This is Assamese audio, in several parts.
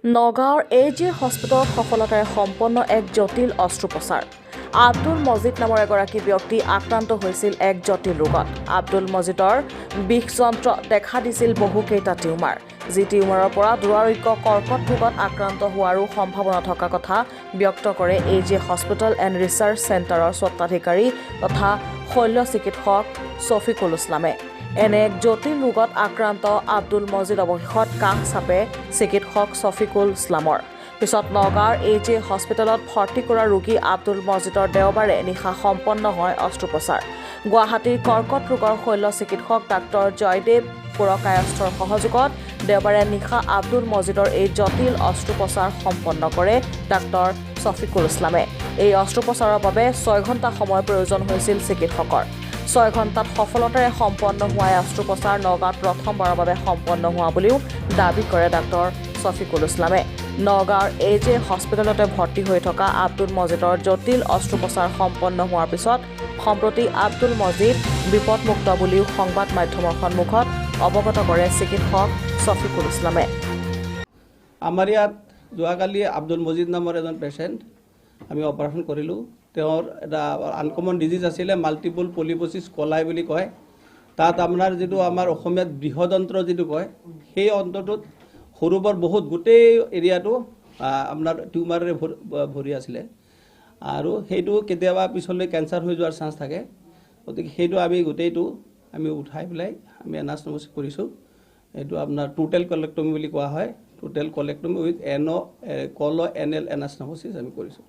নগাঁৱৰ এজে হস্পিটেলত সফলতাৰে সম্পন্ন এক জটিল অস্ত্ৰোপচাৰ। আব্দুল মজিদ নামৰ এগৰাকী ব্যক্তি আক্ৰান্ত হৈছিল এক জটিল ৰোগত। আব্দুল মজিদৰ বিষযন্ত্ৰ দেখা দিছিল বহুকেইটা টিউমাৰ, যি টিউমাৰৰ পৰা দুৰাৰোগ্য কৰ্কট ৰোগত আক্ৰান্ত হোৱাৰো সম্ভাৱনা থকা কথা ব্যক্ত কৰে এজে হস্পিটেল এণ্ড ৰিচাৰ্চ চেণ্টাৰৰ স্বত্বাধিকাৰী তথা শল্য চিকিৎসক শফিকুল ইছলামে। এনে এক জটিল ৰোগত আক্ৰান্ত আব্দুল মজিদ অৱশেষত কাষ চাপে চিকিৎসক শফিকুল ইছলামৰ। পিছত নগাঁৱৰ এজে হস্পিটেলত ভৰ্তি কৰা ৰোগী আব্দুল মজিদৰ দেওবাৰে নিশা সম্পন্ন হয় অস্ত্ৰোপচাৰ। গুৱাহাটীৰ কৰ্কট ৰোগৰ শল্য চিকিৎসক ডাক্তৰ জয়দেৱ পুৰকায়স্থৰ সহযোগত দেওবাৰে নিশা আব্দুল মজিদৰ এই জটিল অস্ত্ৰোপচাৰ সম্পন্ন কৰে ডাক্তৰ শফিকুল ইছলামে। এই অস্ত্ৰোপচাৰৰ বাবে 6 ঘণ্টা সময়ৰ প্ৰয়োজন হৈছিল চিকিৎসকৰ। 6 ঘণ্টাত সফলতাৰে সম্পন্ন হোৱা অস্ত্ৰোপচাৰ নগাঁৱত প্ৰথমবাৰৰ বাবে সম্পন্ন হোৱা বুলিও দাবী কৰে ডাক্তৰ শফিকুল ইছলামে। নগাঁৱৰ এজে হস্পিটেলতে ভৰ্তি হৈ থকা আব্দুল মজিদৰ জটিল অস্ত্ৰোপচাৰ সম্পন্ন হোৱাৰ পিছত সম্প্ৰতি আব্দুল মজিদ বিপদমুক্ত বুলিও সংবাদ মাধ্যমৰ সন্মুখত অৱগত কৰে চিকিৎসক শফিকুল ইছলামে। আমাৰ ইয়াত যোৱাকালি আব্দুল মজিদ নামৰ এজন পেচেণ্ট আমি অপাৰেশ্যন কৰিলোঁ। তেওঁৰ এটা আনকমন ডিজিজ আছিলে মাল্টিপল পলিপচিছ কলাই বুলি কয়। তাত আপোনাৰ যিটো আমাৰ অসমীয়াত বৃহদন্ত্ৰ যিটো কয়, সেই অন্তটোত সৰু বৰ বহুত গোটেই এৰিয়াটো আপোনাৰ টিউমাৰেৰে ভৰি আছিলে আৰু সেইটো কেতিয়াবা পিছলৈ কেঞ্চাৰ হৈ যোৱাৰ চান্স থাকে। গতিকে সেইটো আমি গোটেইটো আমি উঠাই পেলাই আমি এনাষ্টম'ছিছ কৰিছোঁ। এইটো আপোনাৰ টোটেল কলেক্টমি বুলি কোৱা হয়। টোটেল কলেক্টমি উইথ NL এনাষ্টম'ছিছ আমি কৰিছোঁ।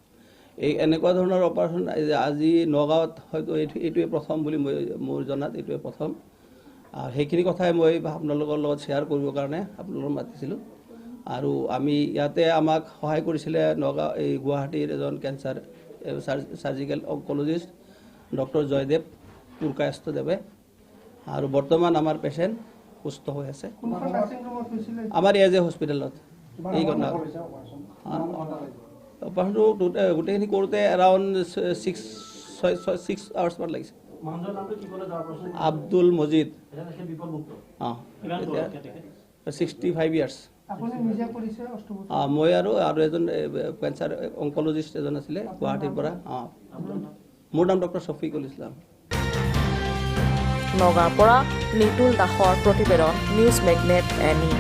এই এনেকুৱা ধৰণৰ অপাৰেশ্যন আজি নগাঁৱত হয়তো এইটোৱে প্ৰথম বুলি মোৰ জনাত এইটোৱে প্ৰথম। সেইখিনি কথাই মই আপোনালোকৰ লগত শ্বেয়াৰ কৰিবৰ কাৰণে আপোনালোকক মাতিছিলোঁ। আৰু আমি ইয়াতে আমাক সহায় কৰিছিলে নগাঁও এই গুৱাহাটীৰ এজন কেঞ্চাৰ চাৰ্জিকেল অংকলজিষ্ট ডক্টৰ জয়দেৱ পুৰকায়স্থদেৱে। আৰু বৰ্তমান আমাৰ পেচেণ্ট সুস্থ হৈ আছে আমাৰ এজে হস্পিটেলত। এই ঘটনা অপাৰেশ্যনটো গোটেইখিনি কৰোঁতে এৰাউণ্ড 6 আৱাৰ্ছমান লাগিছে। আব্দুল মজিদ 65 ইয়াৰ্ছ। মই আৰু এজন কেঞ্চাৰ অংকলজিষ্ট এজন আছিলে গুৱাহাটীৰ পৰা। মোৰ নাম ডক্টৰ শফিকুল ইছলাম। নগাঁৱৰ পৰা নিতুল দাসৰ প্ৰতিবেদন, নিউজ মেগনেট NE।